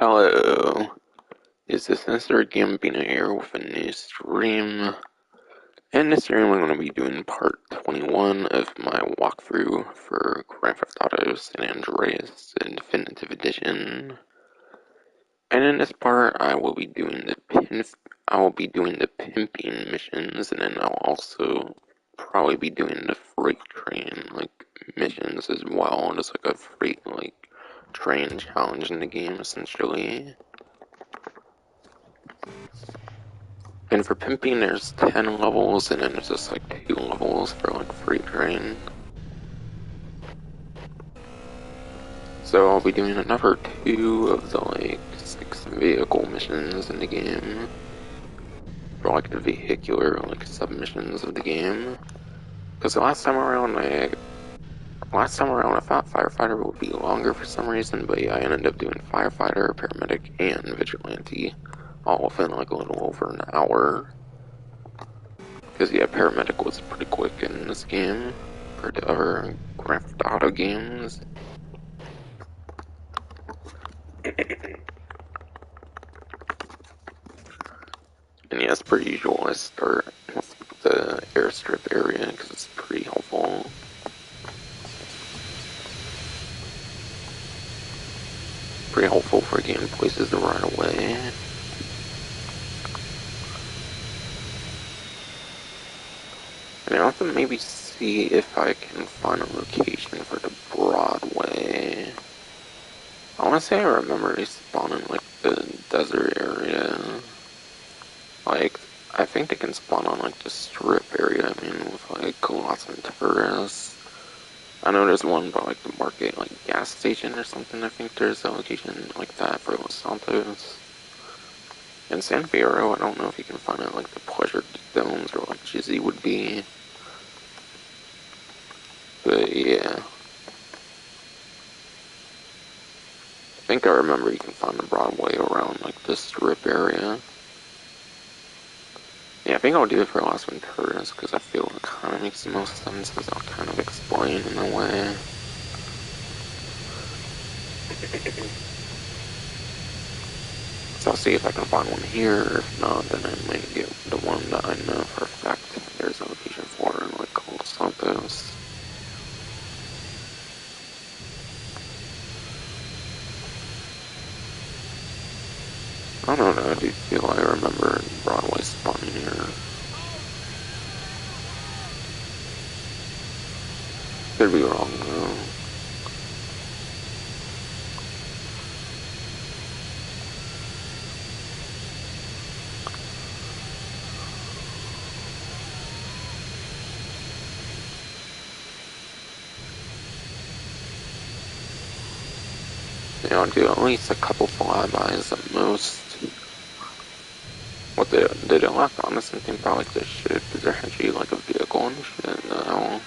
Hello, this is Mr. Gambino here with a new stream. In this stream, I'm going to be doing part 21 of my walkthrough for Grand Theft Auto San Andreas Definitive Edition. And in this part, I will be doing the pimping missions, and then I'll also probably be doing the freight train missions as well, just like a freight train challenge in the game essentially. And for pimping, there's 10 levels, and then there's just 2 levels for freight train. So I'll be doing another 2 of the 6 vehicle missions in the game. For the vehicular submissions of the game. Because last time around I thought firefighter would be longer for some reason, but yeah, I ended up doing firefighter, paramedic, and vigilante all within a little over an hour. Because yeah, paramedic was pretty quick in this game compared to other Grand Theft Auto games. And yeah, as per usual, I start with the airstrip area because it's pretty helpful. Pretty helpful for getting places to run away. And I'll have to maybe see if I can find a location for the Broadway. I want to say I remember they spawn in the desert area. I think they can spawn on the strip area, with lots of tourists. I know there's one by the market gas station or something. I think there's a location like that for Los Santos. In San Fierro, I don't know if you can find it the Pleasure Domes or Jizzy would be. But yeah. I think I remember you can find the Broadway around the strip area. Yeah, I think I'll do it for Las Venturas because I feel it kind of makes the most sense, as I'll kind of explain in a way. So I'll see if I can find one here. If not, then I might get the one that I know for a fact there's a location for in Los Santos. I don't know, I do feel I remember Broadway spawning here. Could be wrong though. Yeah, I'll do at least a couple flybys at most. What did they lock on this something probably this shit? Is there actually a vehicle and shit? No.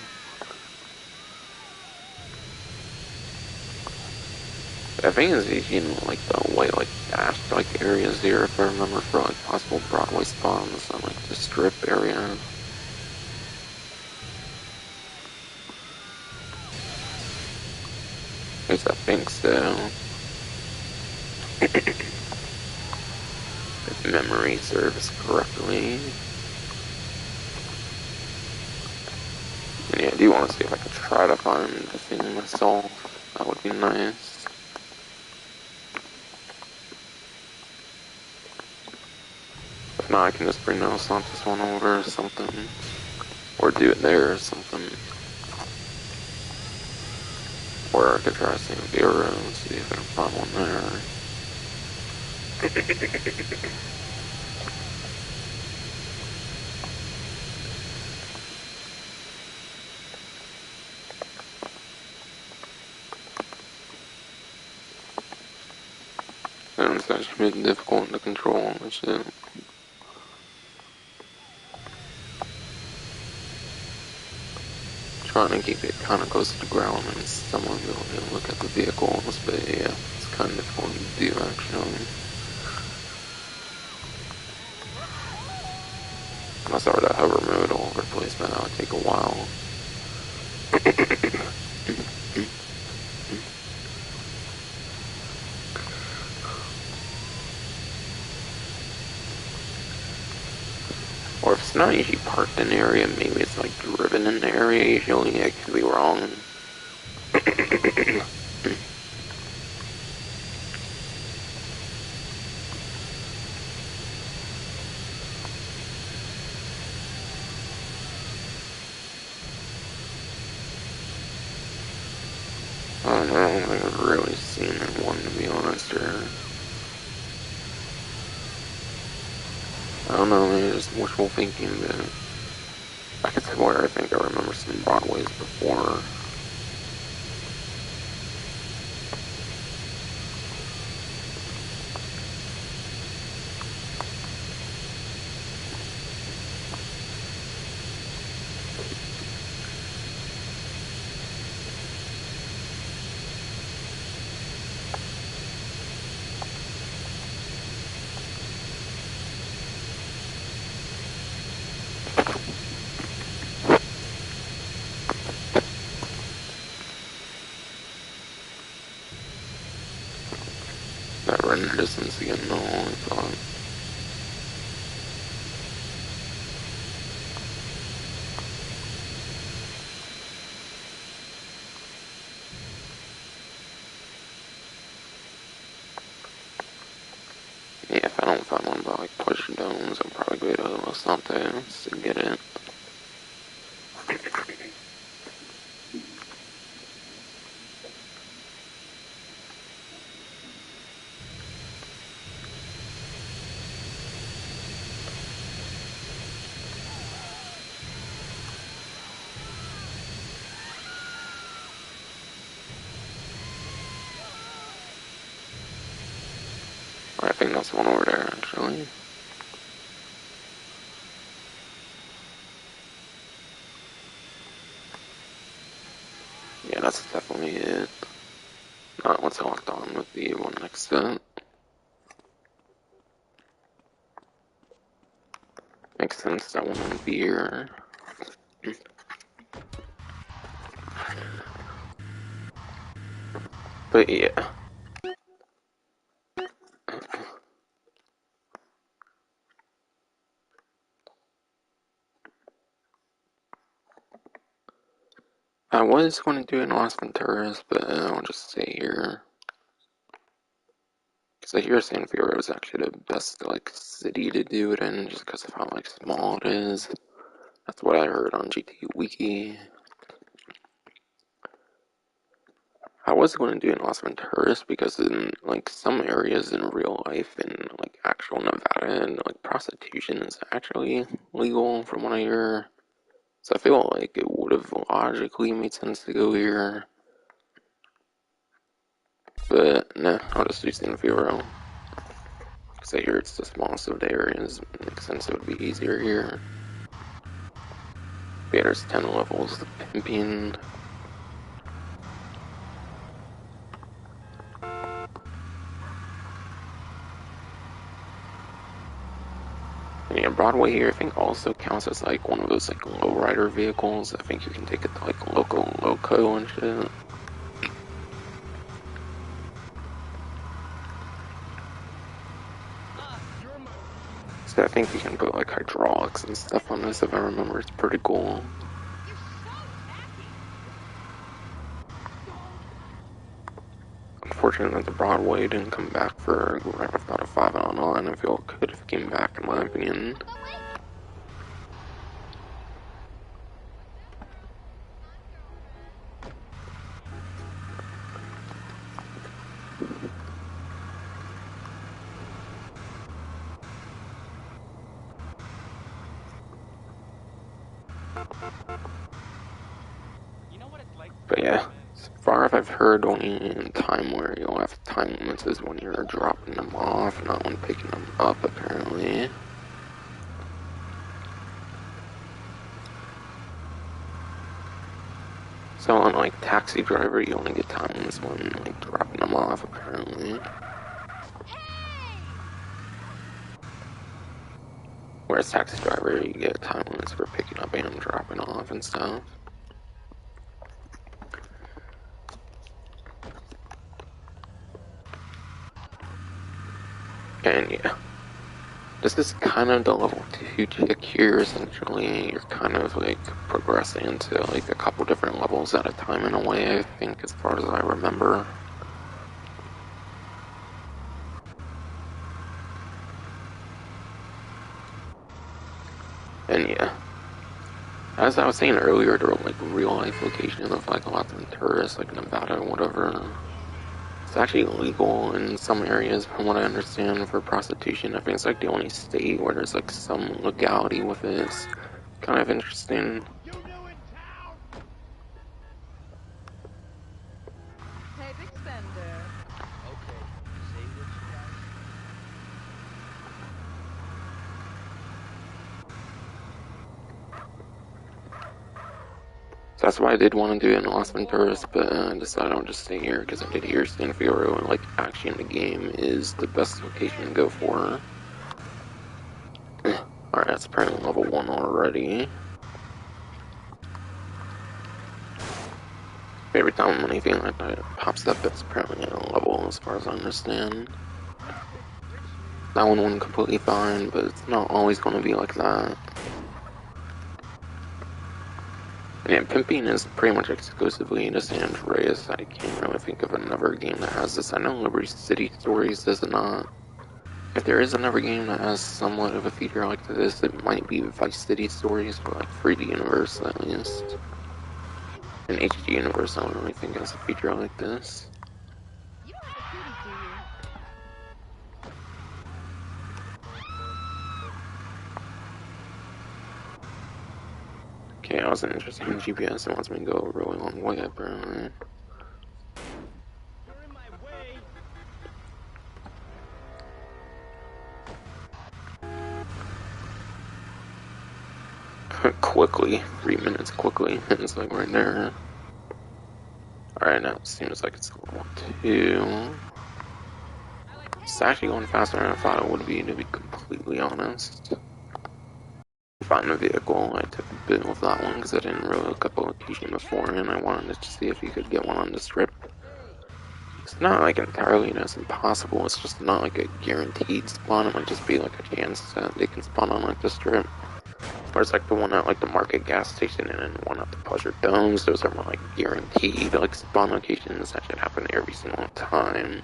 I think it's even the white dashed areas here if I remember for possible Broadway spawns on the strip area. At least I think so. If memory serves correctly. And yeah, I do want to see if I can try to find the thing myself. That would be nice. If not, I can just bring the Los Santos one over or something. Or do it there or something. Or I could try San Fierro and see if I can find one there. And it's actually been difficult to control and shit. Trying to keep it kind of close to the ground and someone be able to look at the vehicles, but yeah, it's kind of difficult to do actually. Unless I were to hover mode all over the place, but that would take a while. not usually parked in the area, maybe it's like driven in the area usually, I could be wrong. I don't know, I don't think I've really seen one to be honest, or I don't know, maybe just wishful thinking, but I could swear I think I remember some Broadways before. That render distance again, no, I thought. Yeah, if I don't find one by like Pleasure Domes, I'll probably go to Los Santos to get it. I think that's one over there, actually. Yeah, that's definitely it. Not what's locked on with the one next to it. Makes sense that one would be here. But yeah. I was going to do it in Las Venturas, but I'll just stay here. Because I hear San Fierro is actually the best, like, city to do it in, just because of how, like, small it is. That's what I heard on GT Wiki. I was going to do it in Las Venturas because in, like, some areas in real life, in, like, actual Nevada, and, like, prostitution is actually legal from what I hear. So I feel like it would have logically made sense to go here. But, nah, I'll just do San Fierro. Because I hear it's the smallest of the areas. It makes sense it would be easier here. Yeah, there's 10 levels. The Pimping. And yeah, Broadway here I think also counts as like one of those like lowrider vehicles. I think you can take it to like loco and shit. So I think you can put like hydraulics and stuff on this if I remember. It's pretty cool. Unfortunate that the Broadway didn't come back for Grand Theft Auto 5 online. I feel it could have came back in my opinion. But yeah, as far as I've heard, only time where you'll have time limits is when you're dropping them off, not when picking them up, apparently. So on like Taxi Driver, you only get time limits when like dropping them off, apparently. Whereas Taxi Driver, you get time limits for picking up and dropping off and stuff. And yeah. This is kind of the level 2 tick here. Essentially, you're kind of like progressing into like a couple different levels at a time in a way, I think, as far as I remember. And yeah, as I was saying earlier, there are like real life locations of like lots of tourists, like Nevada or whatever. It's actually illegal in some areas, from what I understand, for prostitution. I think it's like the only state where there's like some legality with it. It's kind of interesting. Hey, big spender. Okay, say what you got. So that's why I did want to do it in Las Venturas, but I decided I'll just stay here because I did hear San Fierro, like, actually in the game is the best location to go for. Alright, that's apparently level 1 already. Every time anything like that pops up, it's apparently in a level, as far as I understand. That one went completely fine, but it's not always going to be like that. Yeah, Pimping is pretty much exclusively in San Andreas. I can't really think of another game that has this. I know Liberty City Stories does not. If there is another game that has somewhat of a feature like this, it might be Vice City Stories, or like 3D Universe at least. In HD Universe, I don't really think has a feature like this. You don't have a cootie, do you? Okay, I wasn't interested in GPS. It wants me to go a really long way, apparently. You're in my way. Quickly. 3 minutes quickly. It's like right there. Alright, now it seems like it's level 2. It's actually going faster than I thought it would be, to be completely honest. Found a vehicle. I took a bit with that one because I didn't really look up a location before, and I wanted to see if you could get one on the strip. It's not like entirely that's impossible, it's just not like a guaranteed spawn. It might just be like a chance that they can spawn on like the strip. Whereas like the one at like the market gas station and then one at the Pleasure Domes, those are more like guaranteed like spawn locations that should happen every single time.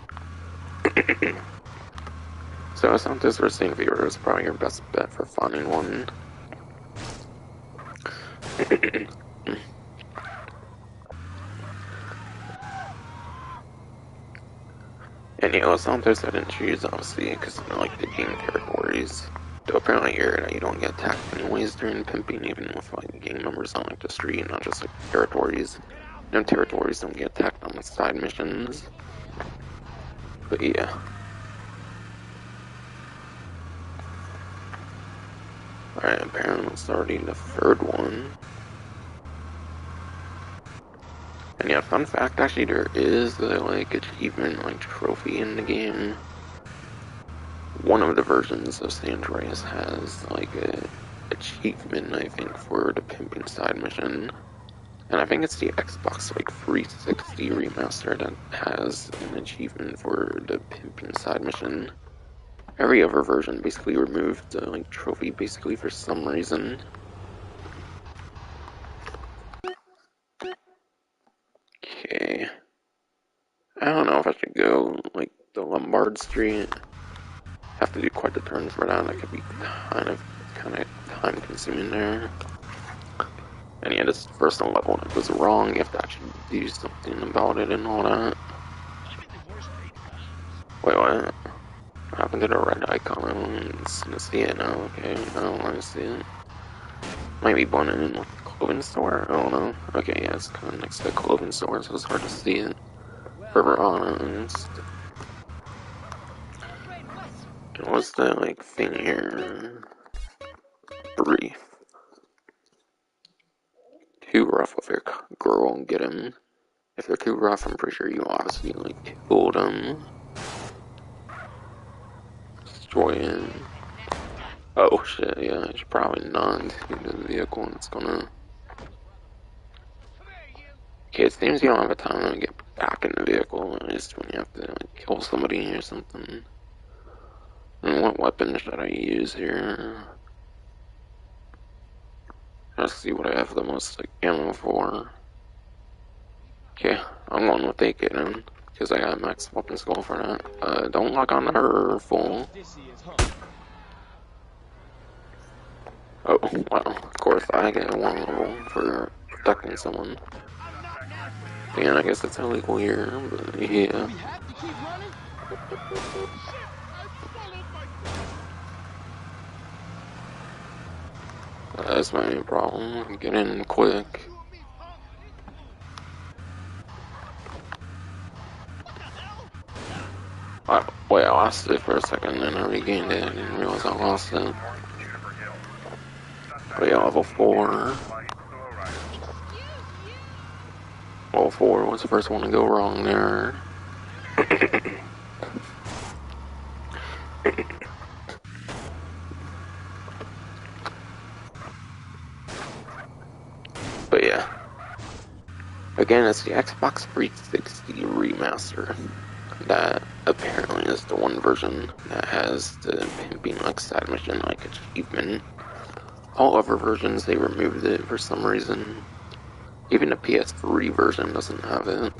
So Santos or St. Vero is probably your best bet for finding one. And yeah, Los Santos I didn't choose obviously because they're like the gang territories. Though apparently here you don't get attacked anyways during pimping, even with like gang members on like the street, not just like territories. No territories don't get attacked on the side missions. But yeah. Alright, apparently it's already the third one. And yeah, fun fact, actually there is a like achievement, like trophy in the game. One of the versions of San Andreas has like a achievement, I think, for the pimping side mission. And I think it's the Xbox like 360 remaster that has an achievement for the pimping side mission. Every other version basically removed the like trophy basically for some reason. Okay. I don't know if I should go like the Lombard Street. Have to do quite the turn for that. That could be kind of time consuming there. And yeah, this first level that was wrong. You have to actually do something about it and all that. Wait, what? What happened to the red icon? I don't see it now. Okay, I don't want to see it. Might be blended in with the clothing store. I don't know. Okay, yeah, it's kind of next to the clothing store, so it's hard to see it. Further honest. And what's the like thing here? Brief. Too rough with your girl and get him. If they're too rough, I'm pretty sure you obviously like killed him. Destroy him. Oh shit, yeah, I should probably not into the vehicle and it's gonna. Okay, it seems you don't have a time to get back in the vehicle, at least when you have to like kill somebody or something. And what weapon should I use here? Let's see what I have the most like ammo for. Okay, I'm going with AK then, because I got max weapon skill for that. Don't lock on her full. Oh, well, of course I get one level for protecting someone. And I guess it's illegal here, but yeah. That's my main problem. Get in quick. Wait, I lost it for a second, then I regained it. I didn't realize I lost it. But yeah, level 4. Level 4 was the first one to go wrong there. But yeah. Again, it's the Xbox 360 remaster. That apparently is the one version that has the pimping like side mission like achievement. All other versions they removed it for some reason. Even the PS3 version doesn't have it.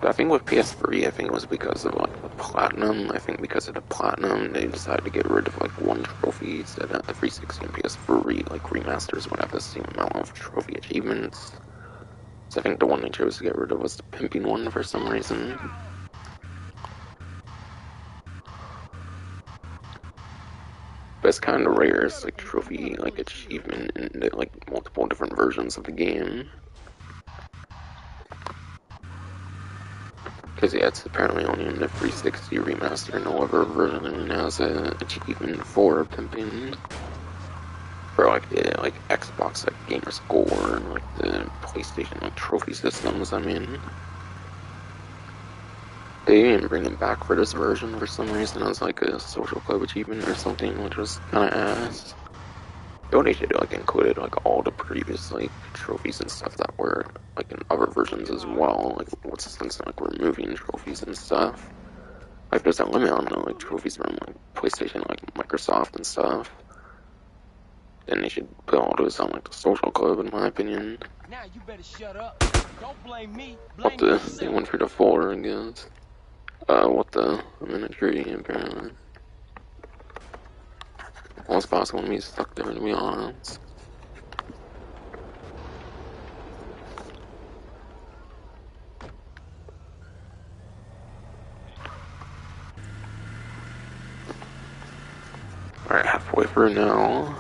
But I think with PS3, I think it was because of like the platinum. I think because of the platinum, they decided to get rid of like one trophy so that the 360 and PS3 like remasters would have the same amount of trophy achievements. So I think the one they chose to get rid of was the pimping one for some reason. But it's kind of rare, it's like trophy, like achievement in like multiple different versions of the game. Because yeah, it's apparently only in the 360 remaster, no other version has an achievement for pimping. For like the like Xbox like gamer score and like the PlayStation like trophy systems, I mean. They didn't bring it back for this version for some reason. It was like a social club achievement or something, which was kind of ass. They should like included like all the previous like trophies and stuff that were like in other versions as well. Like what's the sense of like removing trophies and stuff? Like there's a limit on the like trophies from like PlayStation, like Microsoft and stuff. Then they should put all those on like the social club, in my opinion. Now you better shut up. Don't blame me. What the? They went for the 4, I guess. What the? I'm in a tree, apparently. Well, it's possible to be stuck there, to be honest. Alright, halfway through now.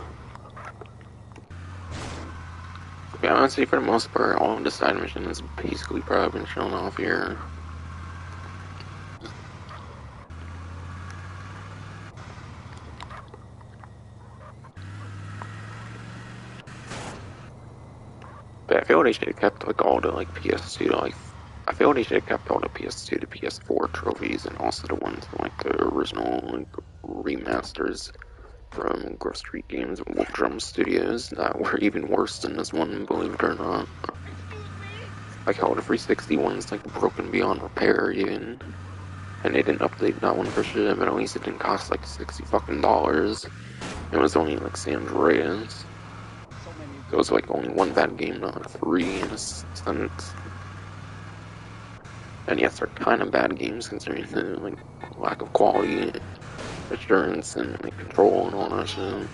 Yeah, honestly, for the most part, all of the side missions basically probably been shown off here. But I feel they should have kept like all the like PS2 to like. I feel they should have kept all the PS2 to PS4 trophies and also the ones from like the original like remasters from Grove Street Games and Wolf Drum Studios that were even worse than this one, believe it or not. Like how the 360 one's like broken beyond repair even. And they didn't update that one for shit, but at least it didn't cost like $60 fucking. It was only like San Andreas. So it was like only one bad game, not like 3 in a sense. And yes, they're kind of bad games considering the like lack of quality, assurance, and like control and all that shit.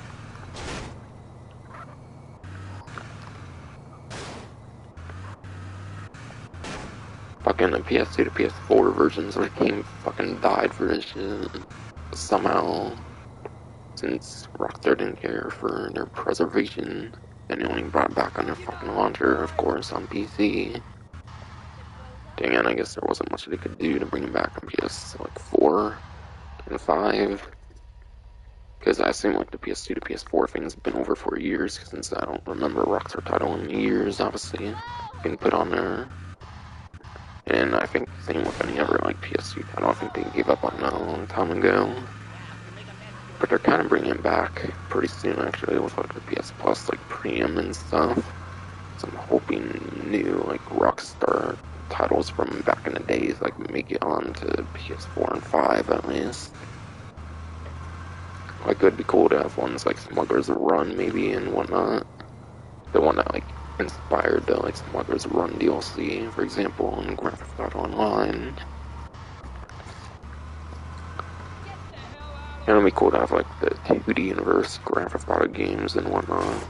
Fucking the PS2 to PS4 versions of the game fucking died for this shit. Somehow, since Rockstar didn't care for their preservation, and they only brought it back on their fucking launcher, of course, on PC. Dang it, I guess there wasn't much they could do to bring it back on PS like 4 and 5. Because I assume like the PS2 to PS4 thing's been over for years, since I don't remember a Rockstar title in years, obviously, being put on there. And I think the same with any other like PS2 title, I think they gave up on that a long time ago. But they're kind of bringing it back pretty soon, actually, with like the PS Plus like premium and stuff. So I'm hoping new like Rockstar titles from back in the days like make it on to PS4 and 5 at least. Like, it'd be cool to have ones like Smuggler's Run, maybe, and whatnot. The one that, like, inspired the, like, Smuggler's Run DLC, for example, in Grand Theft Auto Online. And it'd be cool to have, like, the 2D universe Grand Theft Auto games and whatnot.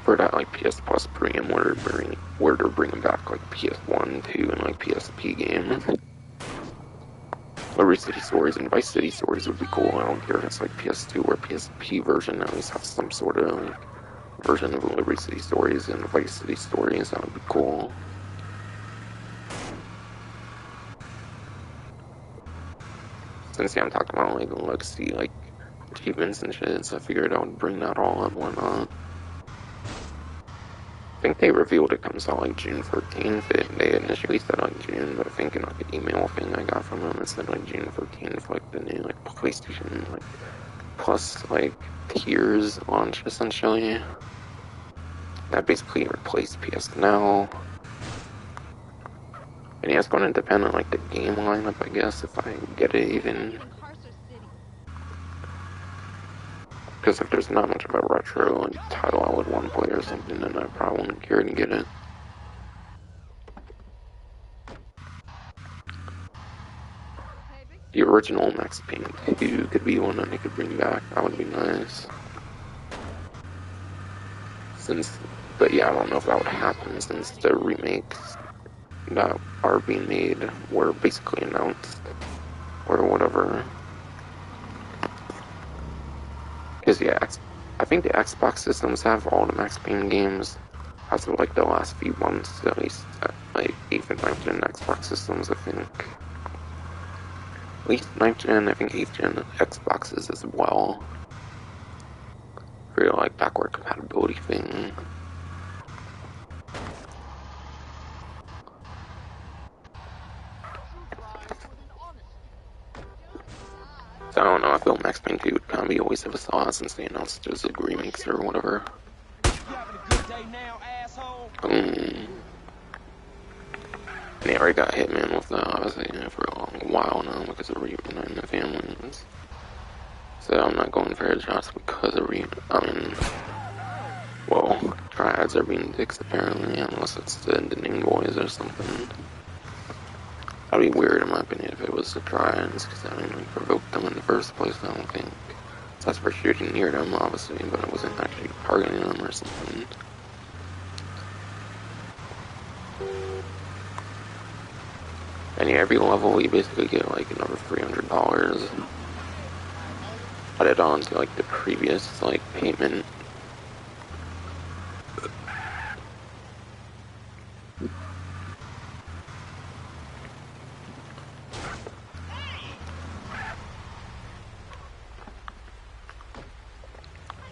For that, like, PS Plus premium, where they're bringing back, like, PS1, 2, and, like, PSP games. Liberty City Stories and Vice City Stories would be cool. I don't care if it's, like, PS2 or PSP version, at least have some sort of, like, version of Liberty City Stories and Vice City Stories. That would be cool. Since, yeah, I'm talking about, like, legacy, like, achievements and shit, so I figured I would bring that all up, why not? I think they revealed it comes out like June 14th. They initially said like June, but I think in like an email thing I got from them, it said like June 14th, like the new like PlayStation like Plus like tiers launch essentially. That basically replaced PS Now. And yeah, it's going to depend on like the game lineup, I guess, if I get it even. Because if there's not much of a retro like, title I would want to play or something, then I probably wouldn't care to get it. The original Max Payne 2 could be one that they could bring back. That would be nice. But yeah, I don't know if that would happen since the remakes that are being made were basically announced or whatever. Because yeah, I think the Xbox systems have all the Max Payne games as of like the last few months, at least like 8th and 9th gen Xbox systems, I think. At least 9th gen, I think 8th gen Xboxes as well. For your like backward compatibility thing. So I don't know, I feel Max Payne 2 would kind of be a waste of a sauce since they announced there's like remakes or whatever. They already got Hitman with that, obviously, for a long while now because of reuniting the families. So I'm not going for it just because of well, triads are being dicks apparently, unless it's the Ending Boys or something. That'd be weird in my opinion if it was the triads, because I didn't like provoke them in the first place, I don't think. So that's for shooting near them, obviously, but I wasn't actually targeting them or something. And yeah, every level you basically get like another $300 added on to like the previous like payment.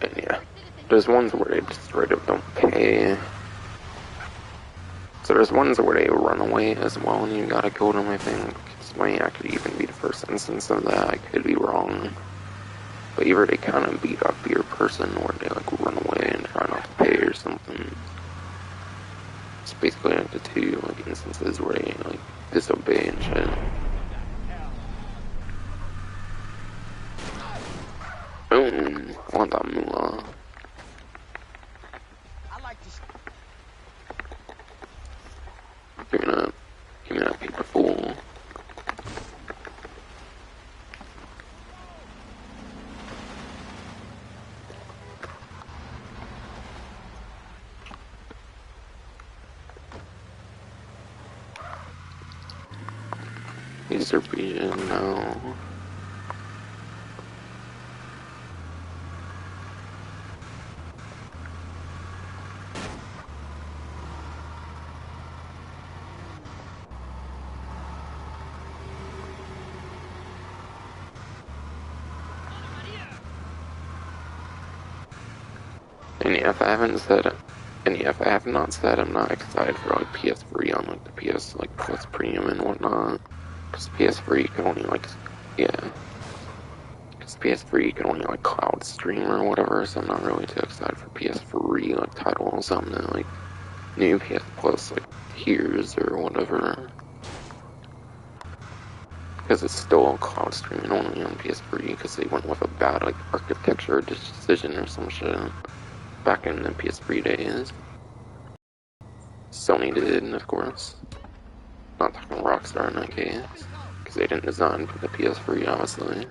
And yeah, there's ones where they just straight up don't pay. So there's ones where they run away as well, and you gotta kill them, I think. This might actually even be the first instance of that, I could be wrong. But either they kind of beat up your person, or they like run away and try not to pay or something. It's basically like the two like instances where they like disobey and shit. Boom! I want that moolah. Give me that paper fool. Laser vision, no. And yeah, if I have not said, I'm not excited for like PS3 on like the PS like Plus Premium and whatnot. Because PS3 can only like, yeah. Because PS3 can only like cloud stream or whatever, so I'm not really too excited for PS3 like titles on the like new PS Plus like tiers or whatever. because it's still cloud streaming only on PS3 because they went with a bad like architecture decision or some shit back in the PS3 days. Sony did, of course. Not talking Rockstar in that case, because they didn't design for the PS3, obviously.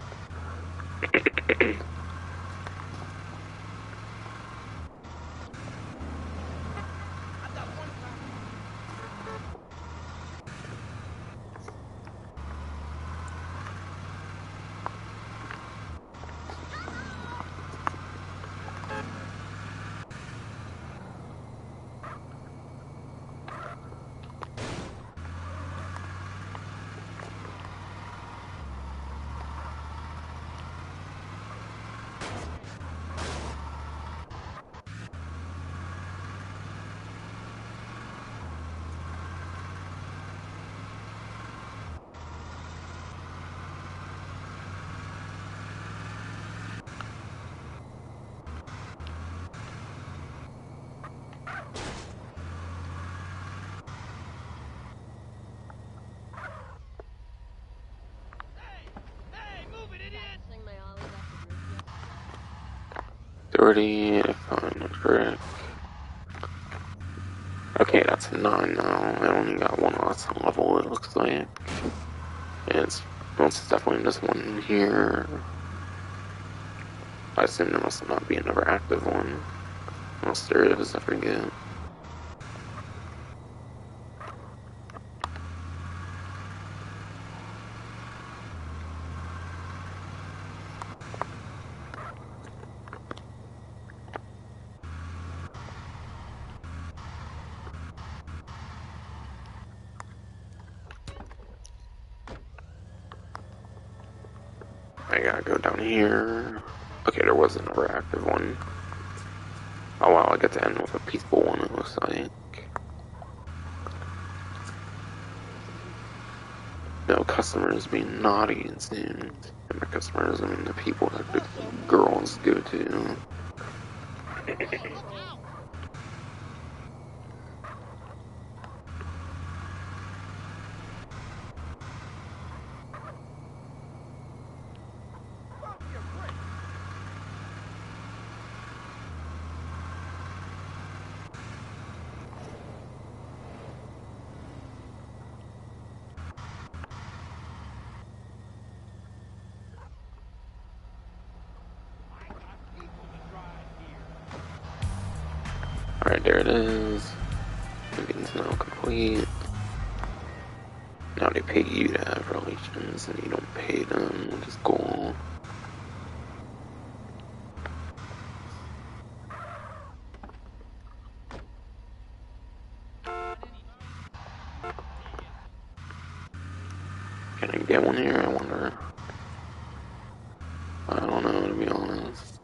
Dirty, if I'm correct. Okay, that's a 9 now. I only got one last level, it looks like. It's most definitely this one here. I assume there must not be another active one. Unless there is, I forget. I gotta go down here. Okay, there was another active one. Oh wow, I get to end with a peaceful one, it looks like. No customers being naughty and soon. And by customers, I mean the people that the girls go to. Alright, there it is. Meeting's now complete. Now they pay you to have relations and you don't pay them, which is cool. Can I get one here? I wonder. I don't know, to be honest.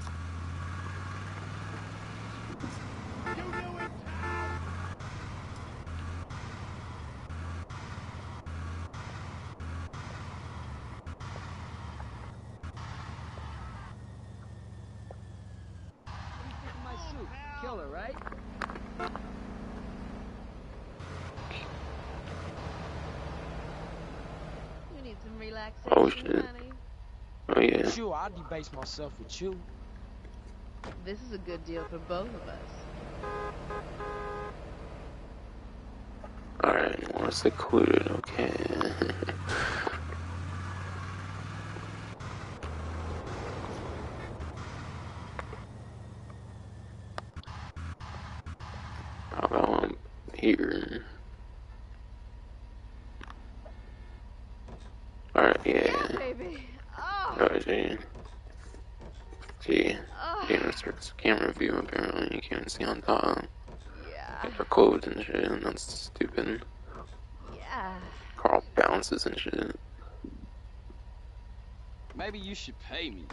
Killer, right? You need some relaxation, Oh shit. honey. Oh yeah. Sure, I'll debase myself with you. This is a good deal for both of us. Alright, more secluded, okay. How about here? Alright, yeah. Baby. Oh. Oh, gee. Gee. Oh. Can't restrict camera view, apparently. You can't see on top. Yeah. For clothes and shit, and that's stupid. Yeah. Carl bounces and shit. Maybe you should pay me.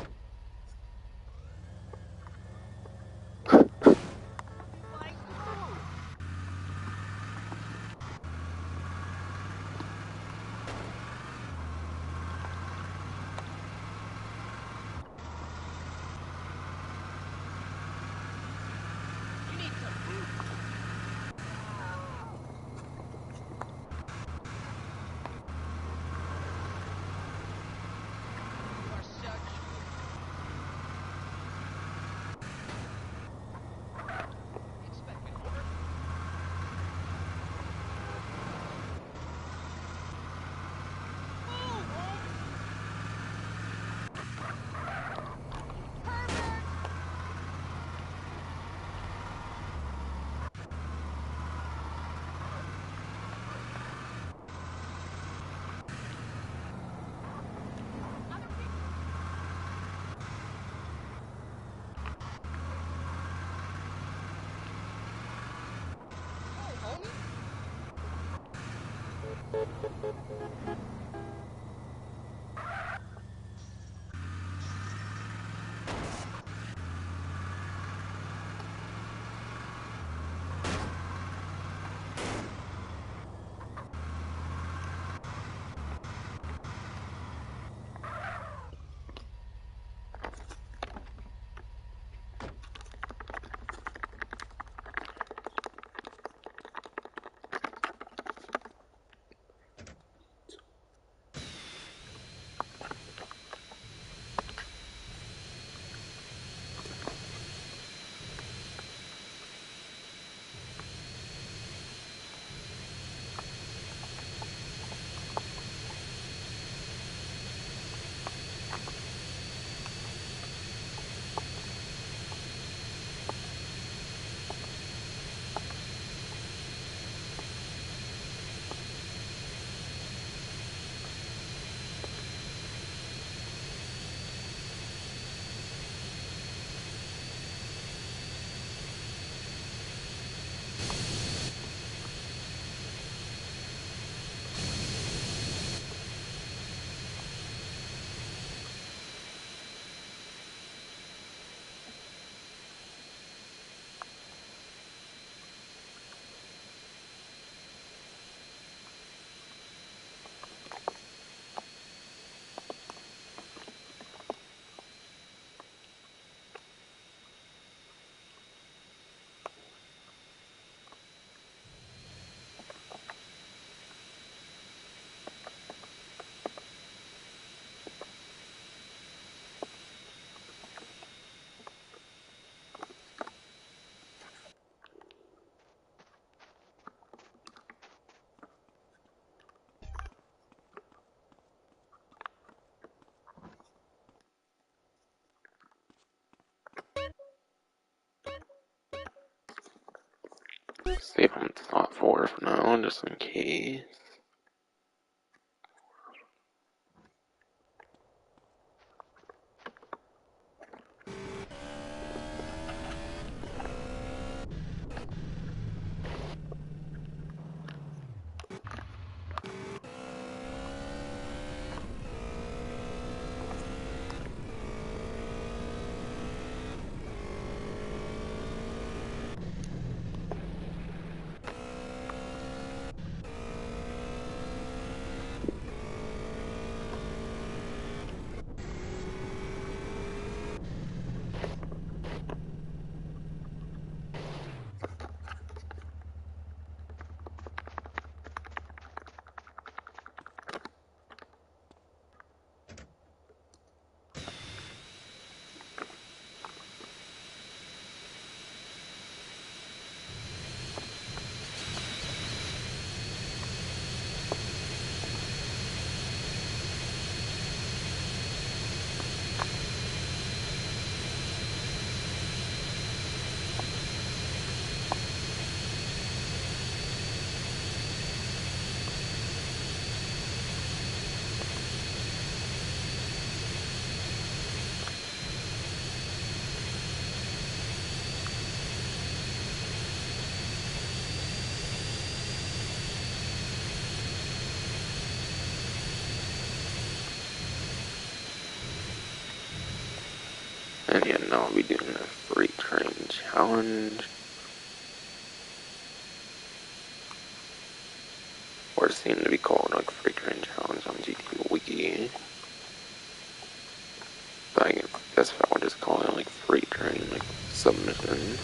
Save them to slot 4 for now, just in case. And yeah, now I'll be doing the freight train challenge. Or it seemed to be called like freight train challenge on GT Wiki. But I guess I would just call it like freight train, like submission.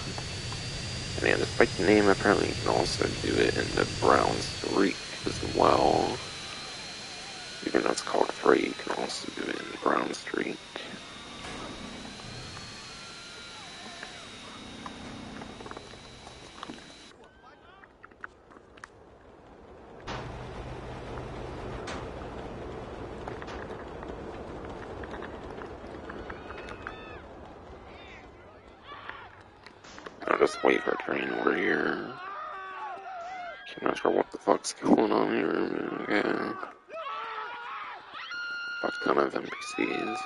And yeah, despite the name, apparently you can also do it in the brown streak as well. Even though it's called freight, you can also do it in the brown streak. I'll just wait for a train over here. I'm not sure what the fuck's going on here. Yeah. Fuck ton of NPCs.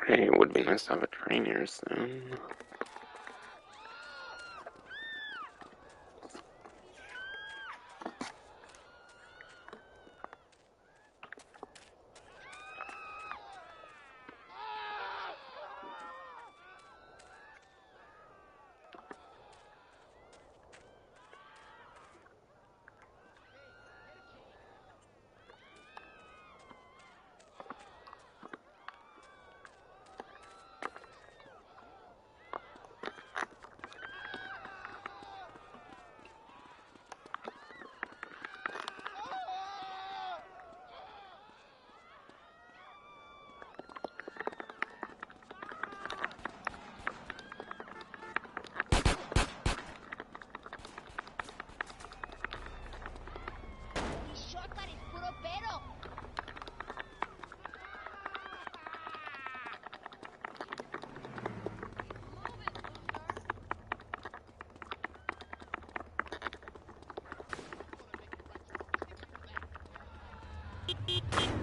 Hey, it would be nice to have a train here soon.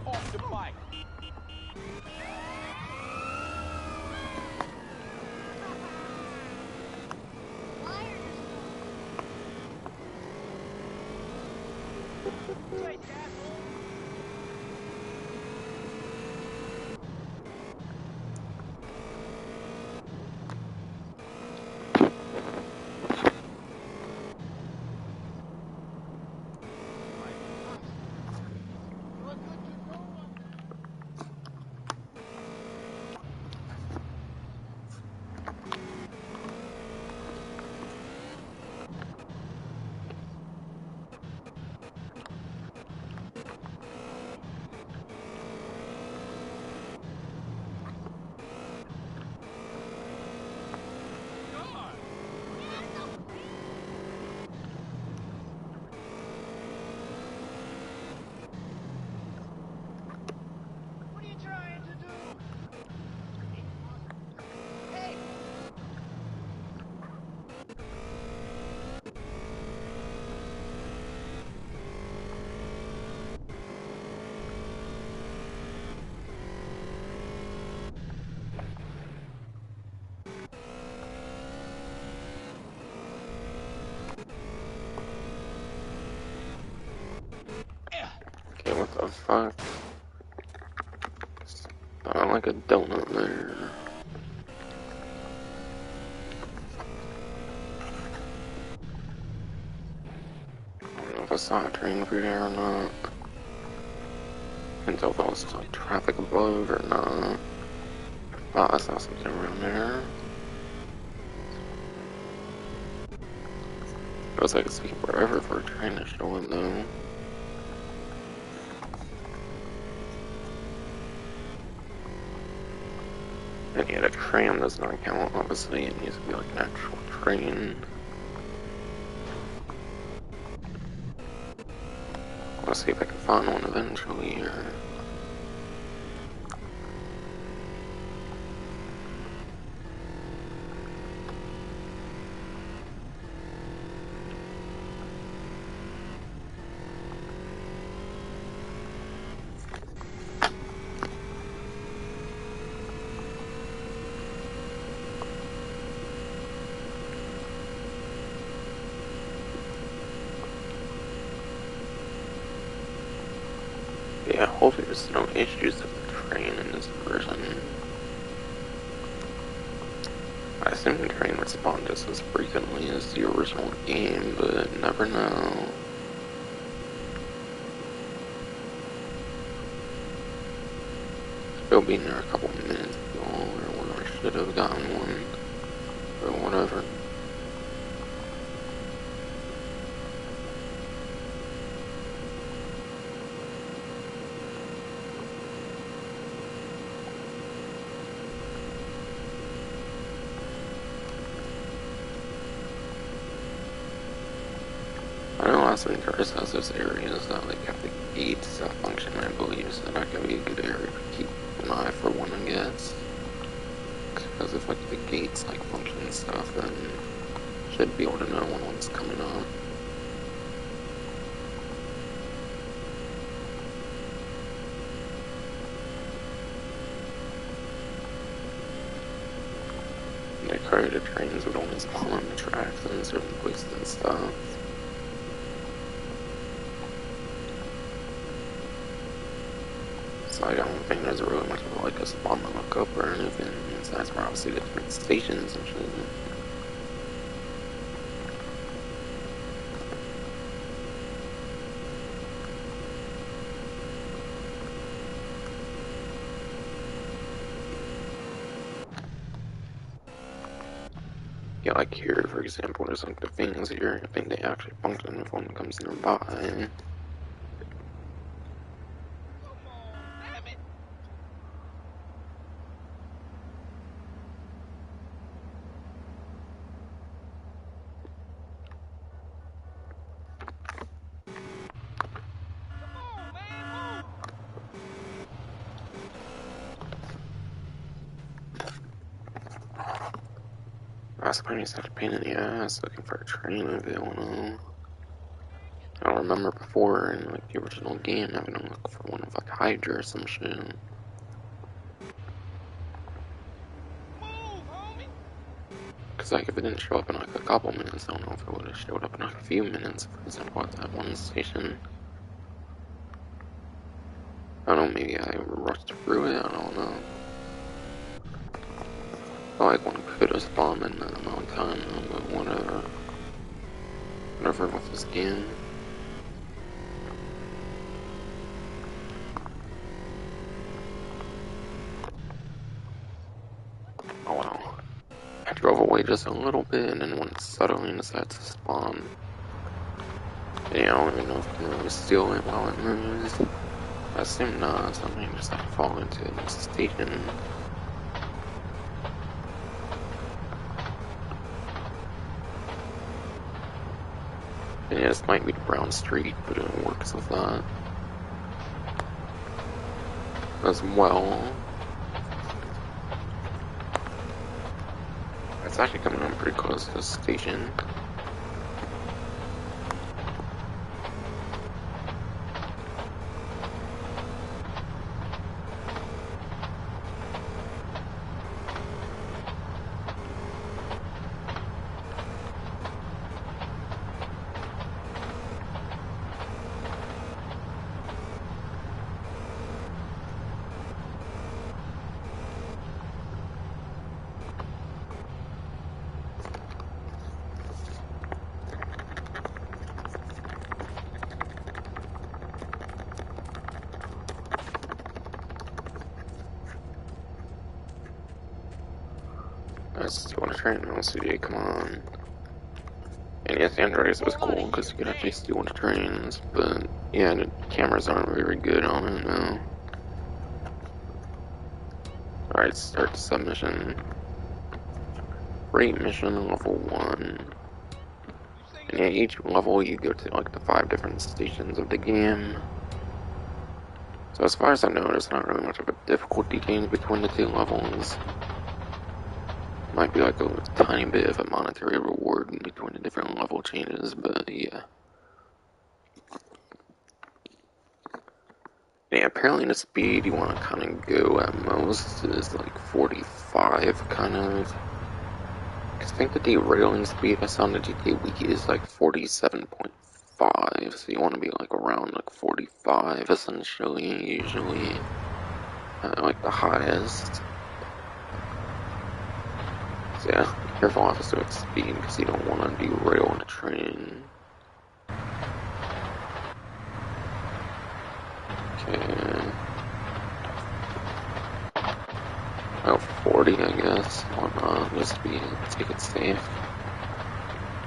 Off the bike. Take asshole. Okay, what the fuck? I like a donut there. I don't know if I saw a train through there or not. Can't tell if I was like traffic above or not. Oh, I saw something around there. Feels like it's taking forever for a train to show up though. And yet a tram does not count, obviously. It needs to be like an actual train. I'll see if I can find one eventually here. Yeah, hopefully there's no issues with the train in this version. I assume the train would spawn just as frequently as the original game, but never know. Still being there a couple minutes ago, or when I should have gotten one, or whatever. I know Los Andreas has those areas that like have the gates that function, I believe, so that could be a good area to keep an eye for one, I guess. Because if like the gates like function and stuff, then should be able to know when one's coming up. They created trains would only spawn on the tracks in certain places and stuff. So I don't think there's really much of like a spawn to look up or anything, besides for obviously the different stations and shit. Yeah, like here, for example, there's like the things here, I think they actually function if one comes nearby. Come on, damn it! Come on, man, move! That's pretty such a pain in the ass looking for a train available. I don't remember before in like the original game having to look for one of like Hydra or some shit. Move, homie! Cause like if it didn't show up in like a couple minutes, I don't know if it would have showed up in like a few minutes, for example, at that one station. I don't know, maybe I rushed through it, I don't know. I like one could have spawned in that amount of time, but whatever. Whatever with this game. Oh well. I drove away just a little bit and then when suddenly decided to spawn. And yeah, I don't even know if I can really steal it while it moves. I assume not, so I may just like fall into the station. And yeah, this might be the Brown Street, but it works with that as well. It's actually coming up pretty close to the station. I still want to try and LCD, come on. And yes, Andreas was cool because you could actually steal the trains, but yeah, the cameras aren't very good on it now. Alright, start the submission. Rate mission level 1. And yeah, each level you go to like the 5 different stations of the game. So as far as I know, there's not really much of a difficulty change between the 2 levels. Might be like a tiny bit of a monetary reward in between the different level changes, but yeah. Yeah, apparently the speed you want to kind of go at most is like 45, kind of. I think the derailing speed I saw on the GTA Wiki is like 47.5, 5, so you want to be like around like 45 essentially, usually at like the highest. So yeah, be careful officer with speed because you don't want to derail the train. Okay. About 40, I guess. Why not? Just take it safe.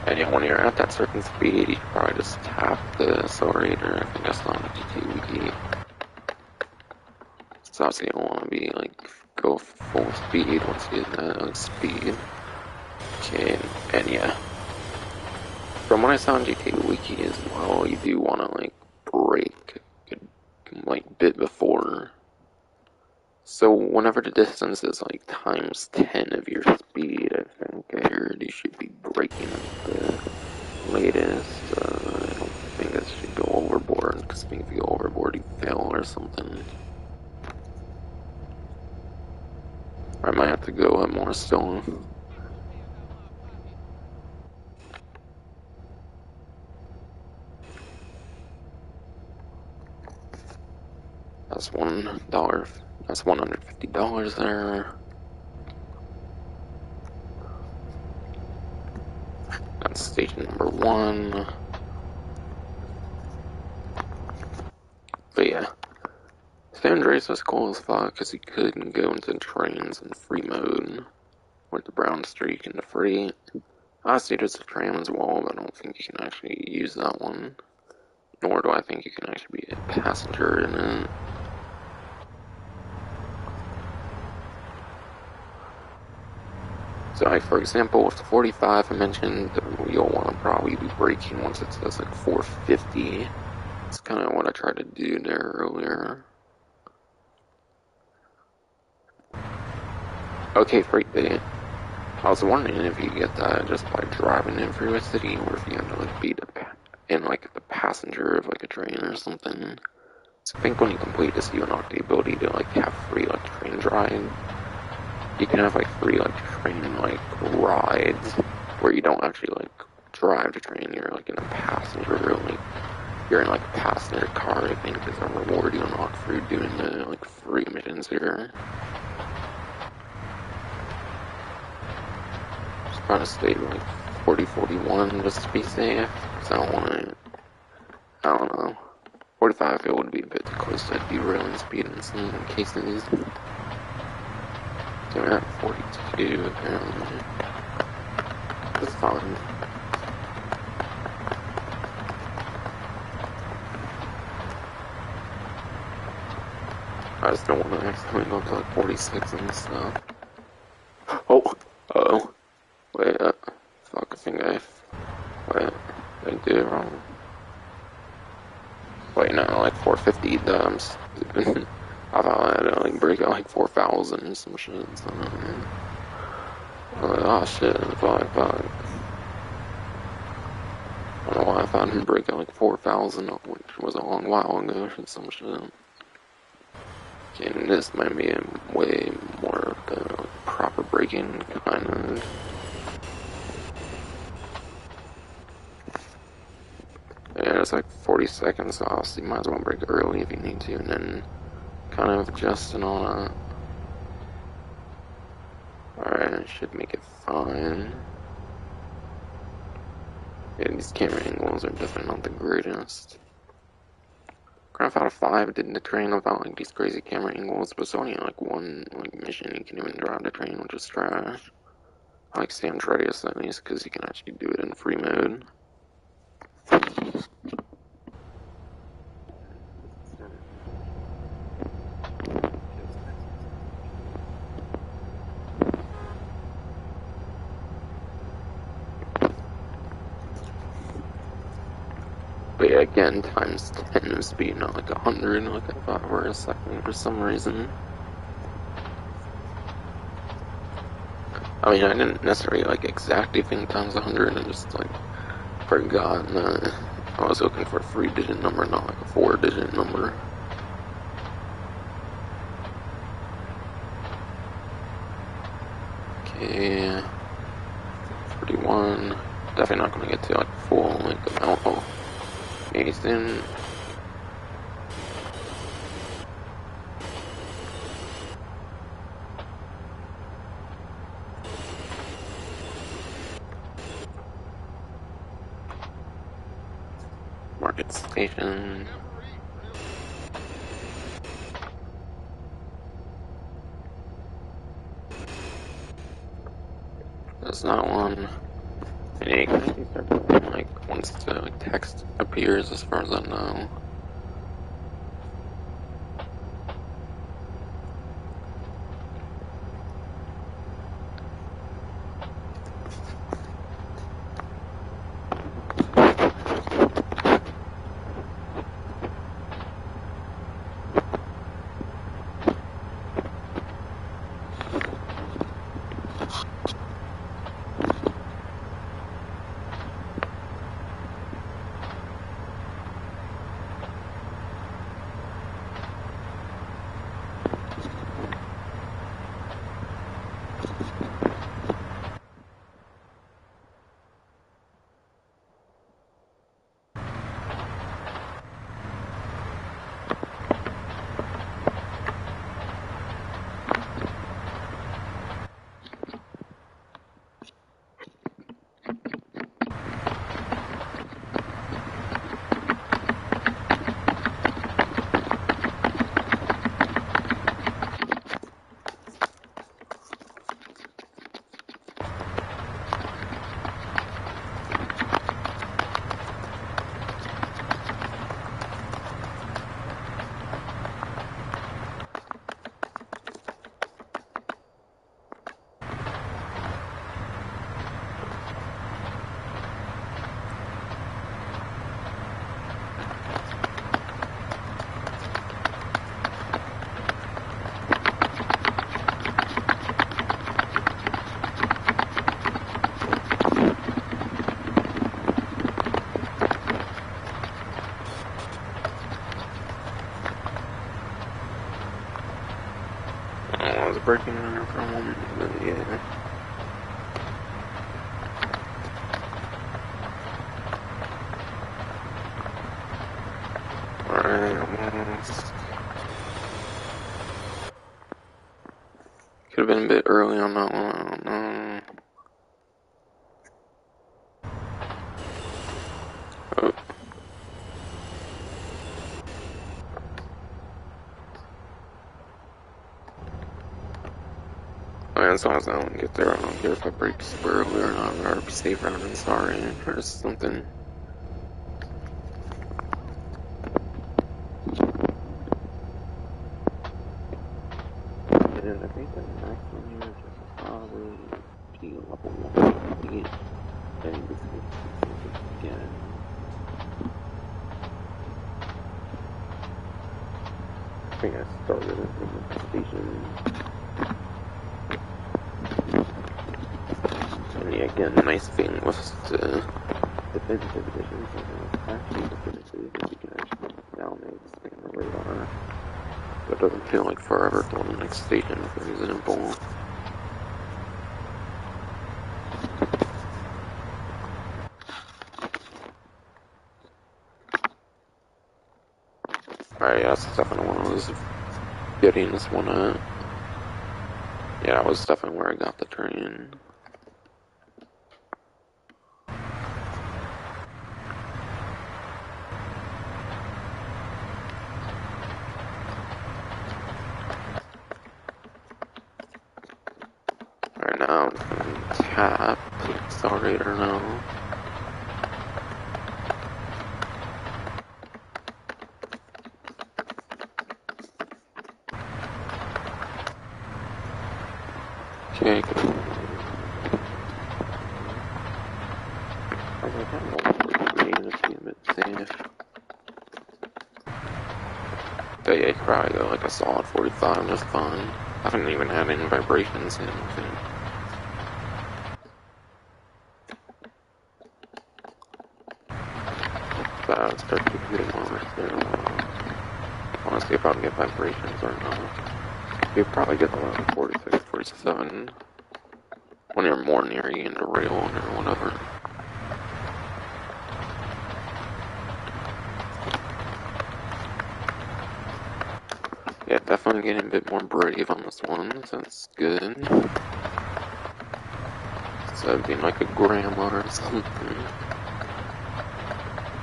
And yeah, when you're at that certain speed, you should probably just tap the accelerator. I think that's not a GT wiki. So obviously you don't want to be like go full speed once you get that speed. Okay, and yeah. From what I saw on GTA Wiki as well, you do want to like brake like bit before. So whenever the distance is like times 10 of your speed, I think I heard you should be braking at the latest. I don't think this should go overboard, because I think if you go overboard you fail or something. I might have to go at more still. That's $1. That's $150 there. That's station number 1. But yeah. Andreas was cool as fuck because he couldn't go into trains in free mode with the brown streak and the free. Obviously, there's a tram as well, but I don't think you can actually use that one. Nor do I think you can actually be a passenger in it. So, like, for example, with the 45 I mentioned, you'll want to probably be braking once it says like 450. That's kind of what I tried to do there earlier. Okay, Freak Day. I was wondering if you get that just by driving in through a city, or if you have to like be in like the passenger of like a train or something. So I think when you complete this, you unlock the ability to like have free like train drive. You can have like free like train like rides where you don't actually like drive the train. You're like in a passenger, or like you're in like a passenger car. I think is a reward you unlock for doing the like free missions here. Trying to stay like 40-41 just to be safe. Cause I don't want to. I don't know. 45 it would be a bit too close to derailing speed in some cases. So we're at 42 apparently. That's fine. I just don't want to accidentally go to like 46 and stuff. Oh! Uh-oh. Wait, fuck, I think wait, I did it wrong. Wait, no, like 450, I'm stupid. I thought I had to like break out like 4,000 or some shit, so, oh shit, fuck. I don't know why I thought I'd break out like 4,000, which was a long while ago or some shit. Okay, and this might be a way more of the like, proper breaking kind of. Yeah, it's like 40 seconds off, so you might as well break early if you need to, and then kind of adjust and all that. Alright, I should make it fine. Yeah, these camera angles are definitely not the greatest. Grand Theft Auto 5 did the train without like these crazy camera angles, but it's only like one like mission you can even drive the train, which is trash. I like San Andreas at least, because you can actually do it in free mode. But yeah, again, times 10 of speed, not like 100, like I thought for a second for some reason. I mean, I didn't necessarily like exactly think times 100, I just like forgot that I was looking for a 3-digit number, not like a 4-digit number. Okay, 41. Definitely not gonna get to like full like amount. Oh, Jason. Market station. That's not one. And you can actually start building, like, once the text appears, as far as I know. I was breaking in there for a moment, but yeah. Alright, almost. Could have been a bit early on that one, I don't know. Oh. As long as I don't get there, I don't care if I break super early or not, or be safe around and sorry, or something. And I think the next one here is just probably be level 1 to get getting this again. I think I started it in the station. And yeah, again, the nice thing was the definitive edition, so it's actually definitive if you can actually download this thing on the radar. So it doesn't feel like forever till the next station, for example. Alright, yeah, that's definitely one I was getting this one at. Yeah, that was definitely where I got the train. Alright, now I'm just gonna tap the accelerator now. Okay, good. I was like, I'm going to be a bit safe. But yeah, you could probably go like a solid 45, that's fine. I haven't even had any vibrations in anything. But I would start to get more soon. I want to see if I can get vibrations or not. You'd probably get around 46, 47 when you're more near the end of rail or whatever. Definitely getting a bit more brave on this one, so that's good. Instead of being like a grandma or something.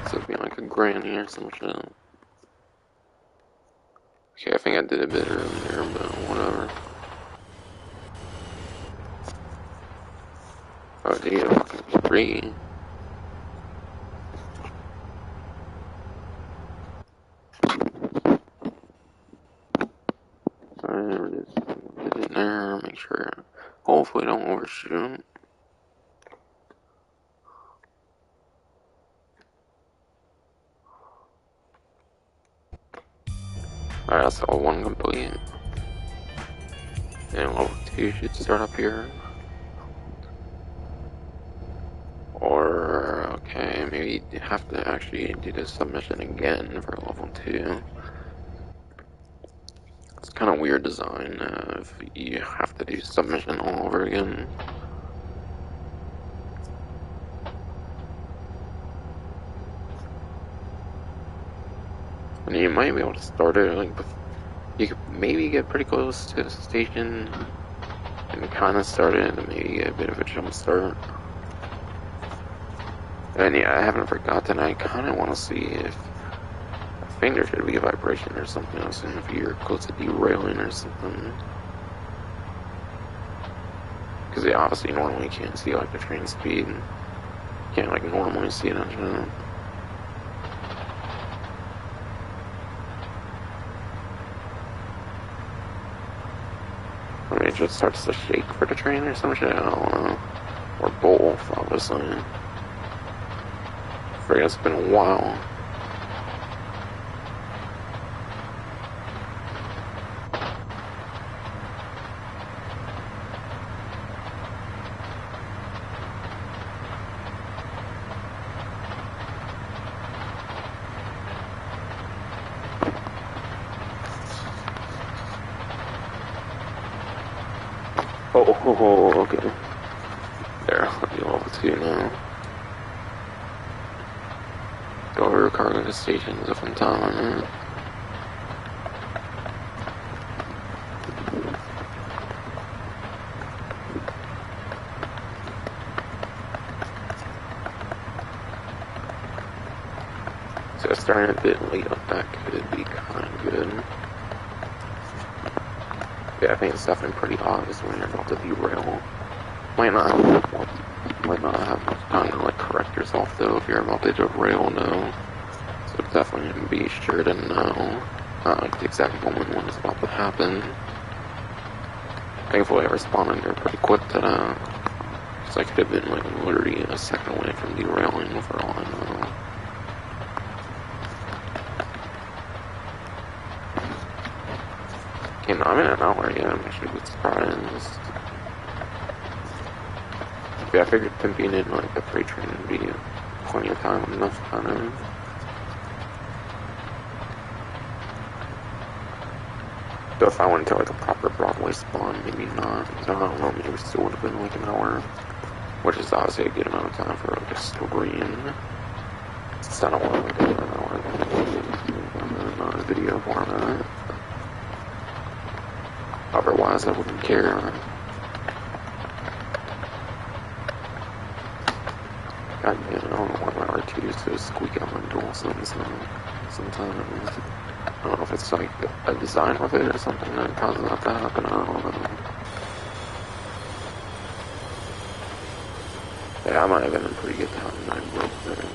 Instead of being like a granny or some shit. Okay, I think I did a bit earlier, but whatever. Oh, dude, a fucking tree. Alright, just get in there, make sure. Hopefully, don't overshoot. Alright, that's all one complete. And level 2 should start up here. Or, okay, maybe you have to actually do the submission again for level 2. It's kind of weird design if you have to do submission all over again. And you might be able to start it, like, you could maybe get pretty close to the station and kind of start it and maybe get a bit of a jump start. And yeah, I haven't forgotten, I kind of want to see if I think there should be a vibration or something else, and if you're close to derailing or something. Because you obviously normally can't see like the train speed. Can't like normally see it on channel. I mean, it just starts to shake for the train or some shit, I don't know. Or both, obviously. I forget, it's been a while. Oh, okay. There, I'll be level 2 now. Go over cargo stations if I'm telling it. So I started a bit late up, that could be kind of good. Yeah, I think it's definitely pretty obvious when you're about to derail. Might not have much time to like correct yourself though if you're about to derail, no. So definitely be sure to know like the exact moment when it's about to happen. Thankfully I responded there pretty quick to that. Cause I could have been like literally a second away from derailing for all I know. Okay, no, I'm in an hour, yeah, I'm actually a bit surprised. Yeah, I figured pimping in like the freight train would be plenty of time, enough kind of. So if I went to like a proper Broadway spawn, maybe not. I don't know, maybe it still would have been like an hour. Which is obviously a good amount of time for like a screen. It's not a lot like an hour, not a video format. Otherwise, I wouldn't care. God damn, I don't know why my R2 is so squeak out my DualSense sometimes. I don't know if it's like a design with it or something that causes that to happen, I don't know. Yeah, I might have been in pretty good time and I broke there.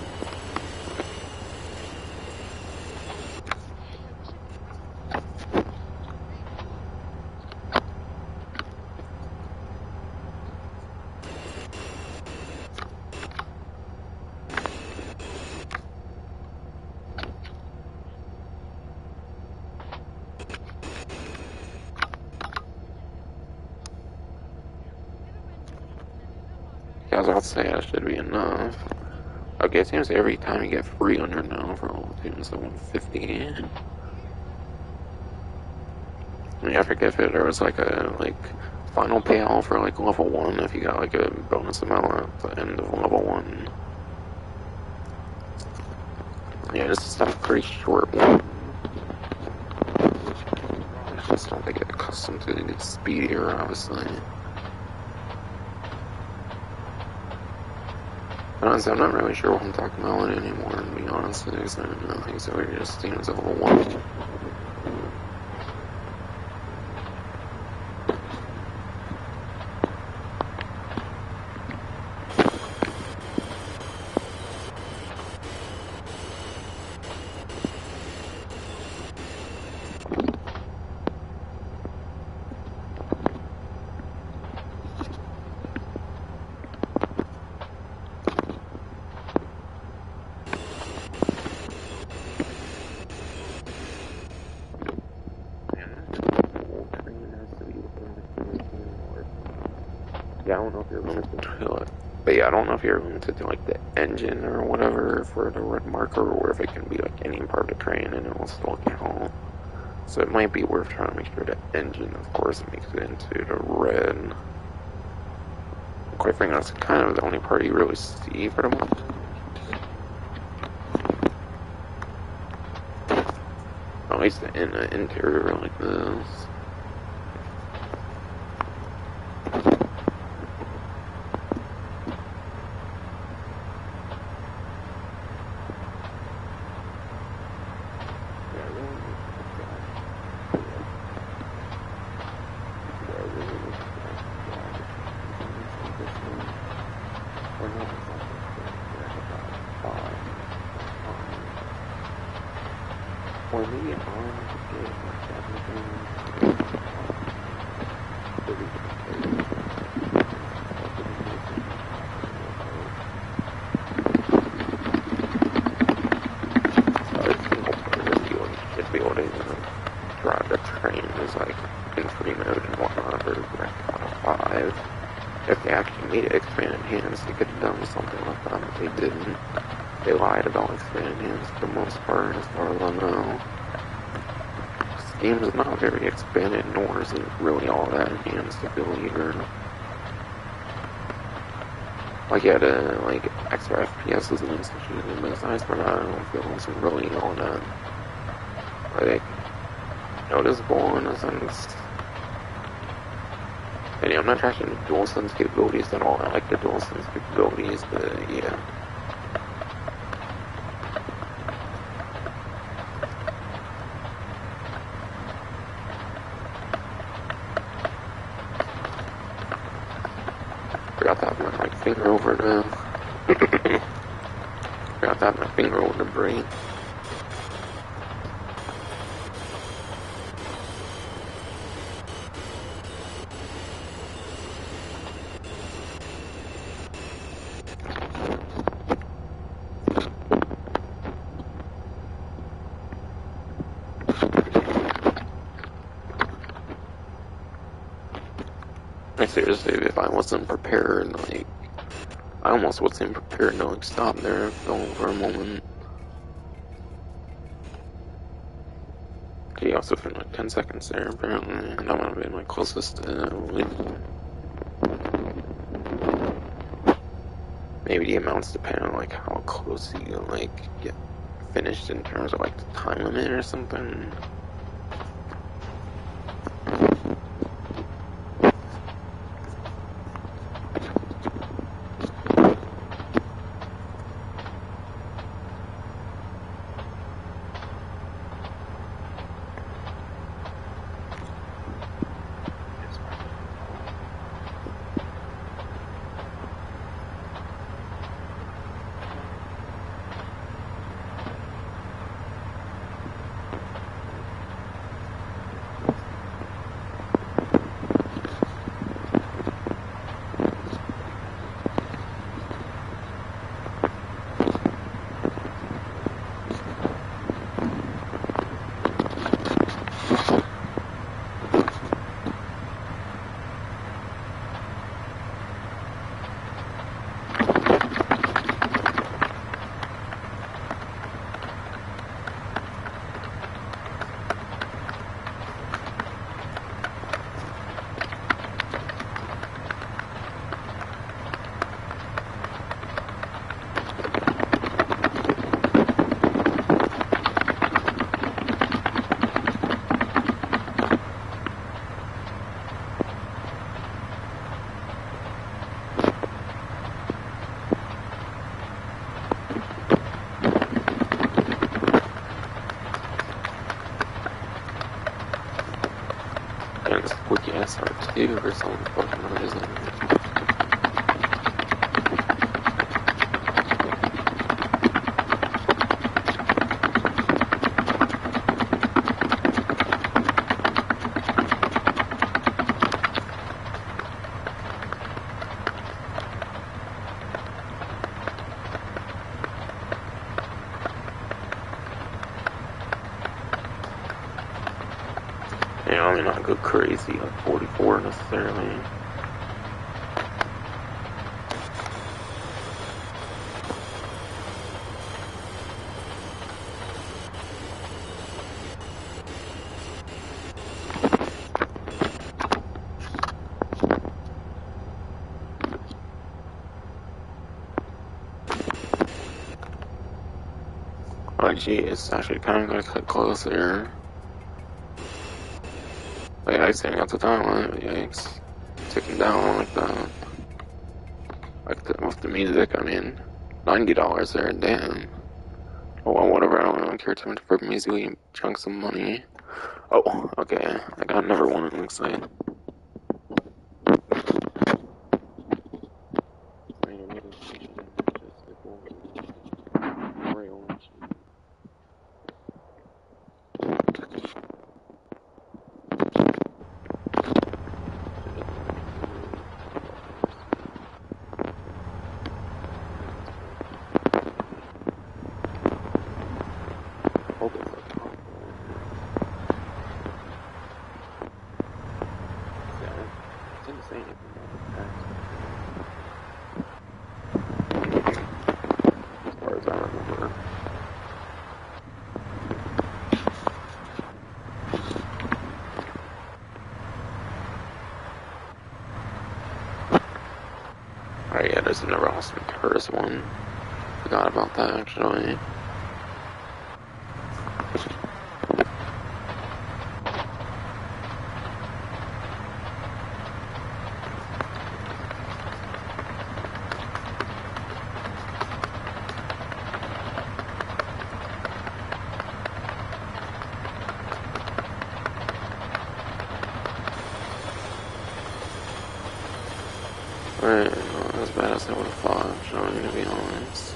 Yeah, I was about to say that should be enough. Okay, it seems every time you get 300 now for all the tunes, so 150. Yeah, I forget if there was like a final payout for like level 1 if you got like a bonus amount at the end of level 1. Yeah, this is a pretty short one. accustomed to it, it's speedier, obviously. But honestly, I'm not really sure what I'm talking about anymore, to be honest, because I don't know, things are just, it's overwhelmed. Yeah, I don't know if you're limited to it. But yeah, I don't know if you're limited to like the engine or whatever for the red marker, or if it can be like any part of the train and it will still count. So it might be worth trying to make sure the engine, of course, makes it into the red. Quite frankly, that's kind of the only part you really see for the moment. At least in the interior like this. Or maybe an arm to get drive the train is like in free mode and whatnot, or like out of 5. If they actually made it expanded hands, they could have done something like that, but they didn't. They lied about expanded hands for the most part, as far as I know. This game is not very expanded, nor is it really all that enhanced ability either. Like, yeah, the, like, extra FPS is an institution, but aside from that, I don't feel it's really all that, like, noticeable in a sense. And yeah, I'm not trashing the DualSense capabilities at all. I like the DualSense capabilities, but yeah. Forgot to have my like, finger over the... Forgot to have my finger over the brain. Like, seriously, if I wasn't prepared, like, I almost wasn't prepared to, like, stop there and film for a moment. He also filmed, like, 10 seconds there, apparently, and that would have been my closest, maybe the amounts depend on, like, how close you, like, get finished in terms of, like, the time limit or something. And it's Wiki SR2 for some fucking reason. Yeah, I mean, not go crazy like 44 necessarily. Oh gee, it's actually kind of gonna cut closer. Like, I saying at the time, like, yikes. Ticking down like that. With the music, I mean, $90 there, damn. Oh, well, whatever, I don't care too much for music, chunks of money. Oh, okay, I got another one, it looks like. Alright, yeah, there's another awesome Curtis one. Forgot about that, actually. Alright, not as bad as I would have thought, actually, to be honest.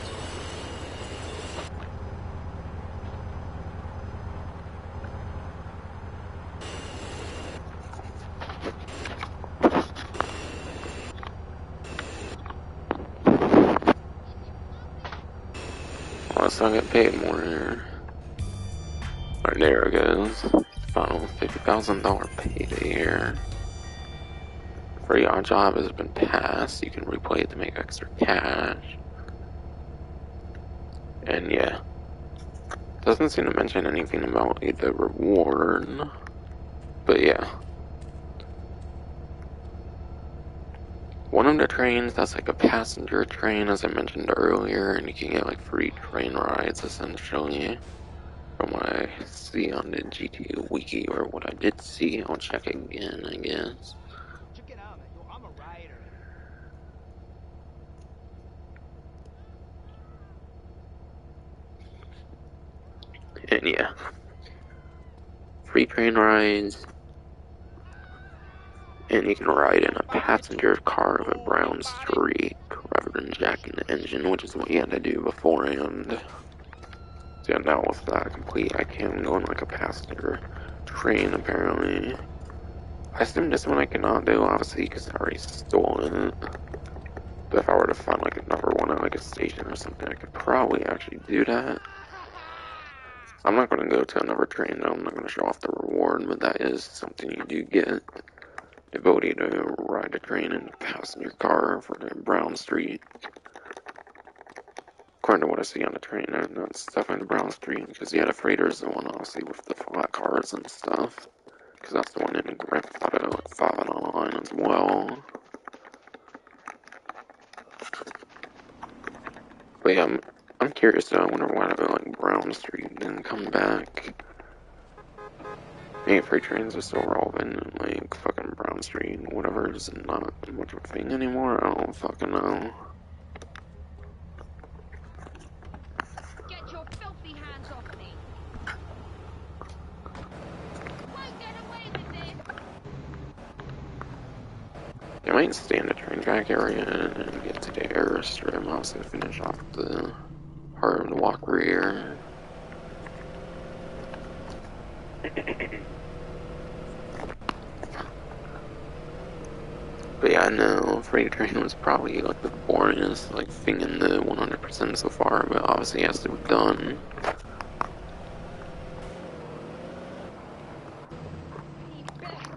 Unless I get paid more here. Alright, there it goes. Final $50,000 payday here. For your job has been passed, you can replay it to make extra cash. And yeah. Doesn't seem to mention anything about the reward. But yeah. One of the trains that's like a passenger train, as I mentioned earlier, and you can get like free train rides essentially. From what I see on the GTA Wiki, or what I did see, I'll check again, I guess. Check it out, man. Yo, I'm a rider. And yeah. Free train rides. And you can ride in a passenger car of a brown streak rather than jacking the engine, which is what you had to do beforehand. So yeah, now with that complete, I can go on like a passenger train apparently. I assume this one I cannot do, obviously, because I already stole it. But if I were to find like another one at like a station or something, I could probably actually do that. I'm not going to go to another train though, I'm not going to show off the reward, but that is something you do get. The ability to ride a train in a passenger car for the Brown Street. According to what I see on the train, that's definitely the Brown Street, because yeah, the freighter's the one obviously with the flat cars and stuff. Because that's the one in Grand Theft Auto 5 Online as well. But yeah, I'm curious though, I wonder why like Brown Street didn't come back. Maybe freight trains are still relevant and like fucking Brown Street and whatever is not much of a thing anymore, I don't fucking know. I might stay in the train track area and get to the airstrip. I'll also finish off the part of the walkway here. But yeah, I know Freight Train was probably like the boringest like thing in the 100% so far, but obviously it has to be done.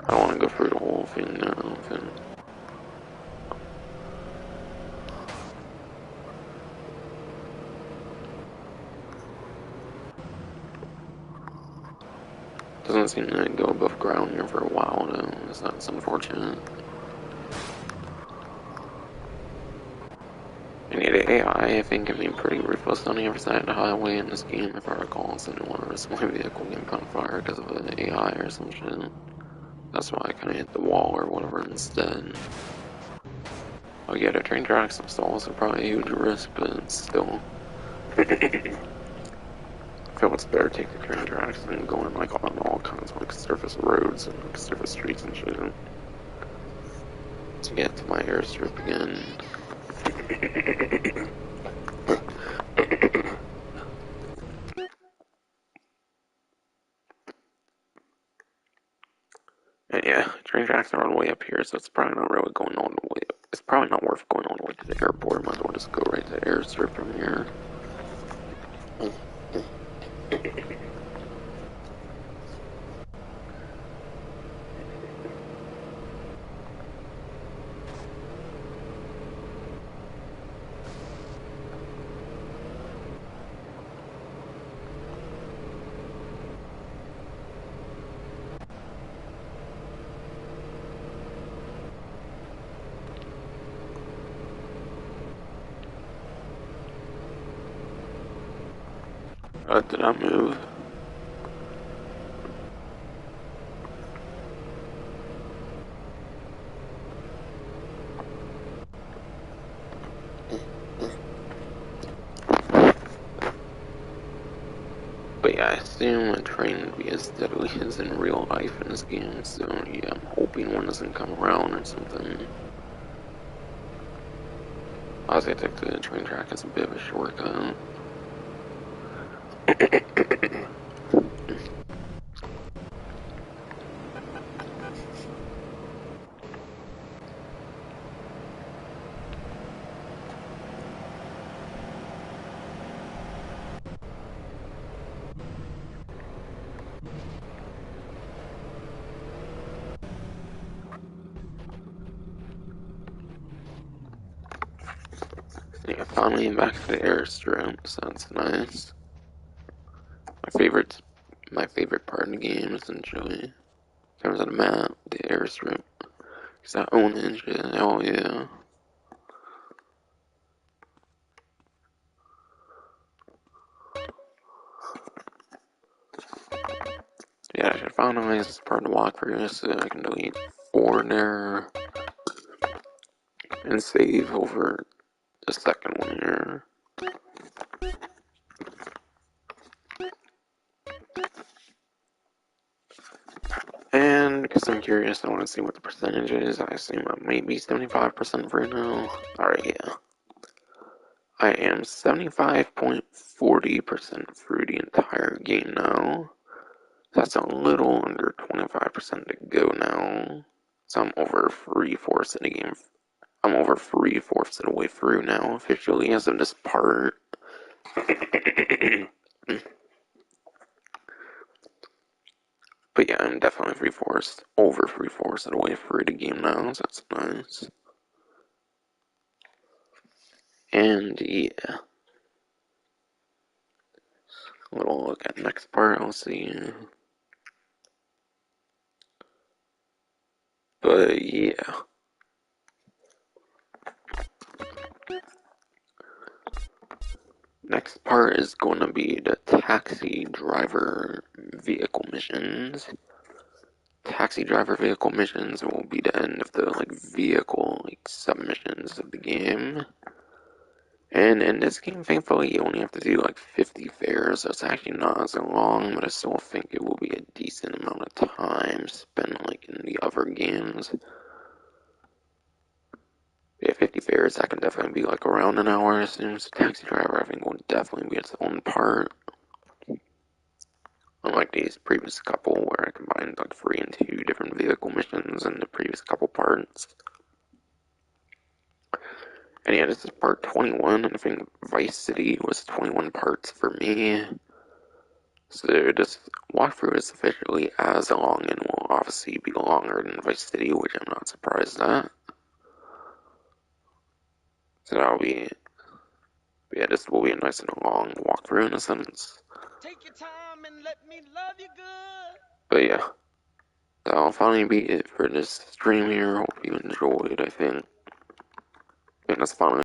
I don't want to go through the whole thing now. Doesn't seem to go above ground here for a while though, so that's unfortunate. And yeah, the AI, I think, can be pretty ruthless on the other side of the highway in this game, if I recall, so I didn't want to risk my vehicle getting caught on fire because of an AI or some shit. That's why I kind of hit the wall or whatever instead. Oh yeah, the train tracks themselves are probably a huge risk, but still. I feel it's better to take the train tracks than going like on all kinds of like surface roads and like surface streets and shit. To get to my airstrip again. And yeah, train tracks are all the way up here, so it's probably not really going all the way up. It's probably not worth going all the way to the airport. Might as well just go right to the airstrip from here. Did I move? But yeah, I assume a train would be as deadly as in real life in this game, so yeah, I'm hoping one doesn't come around or something. Obviously, I took the train track as a bit of a shortcut. Yeah, finally back to the airstrip, so that's nice. My favorite part of the game, essentially. In terms of the map, the airstrip. Because I own it and shit, oh yeah. Yeah, I should finalize this part of the walkthrough so I can delete 4 there and save over the second one here. And because I'm curious, I want to see what the percentage is. I assume I may be 75% for now. Alright, yeah. I am 75.40% through the entire game now. That's a little under 25% to go now. So I'm over 3/4 of the game. I'm over 3/4 of the way through now, officially, as of this part. But yeah, I'm definitely over 3/4 of the way through the game now, so that's nice. And yeah, a little look at the next part, I'll see. But yeah. Next part is going to be the taxi driver vehicle missions. Taxi driver vehicle missions will be the end of the vehicle submissions of the game. And in this game, thankfully, you only have to do 50 fares, so it's actually not so long, but I still think it will be a decent amount of time spent in the other games. Yeah, 50 fares, that can definitely be like around an hour. As soon as a taxi driver, I think, would definitely be its own part. Unlike these previous couple, where I combined like 3 and 2 different vehicle missions in the previous couple parts. And yeah, this is part 21, and I think Vice City was 21 parts for me. So this walkthrough is officially as long and will obviously be longer than Vice City, which I'm not surprised at. So that'll be, yeah, this will be a nice and long walkthrough in a sense. Take your time and let me love you good. But yeah, that'll finally be it for this stream here. Hope you enjoyed, I think. And that's finally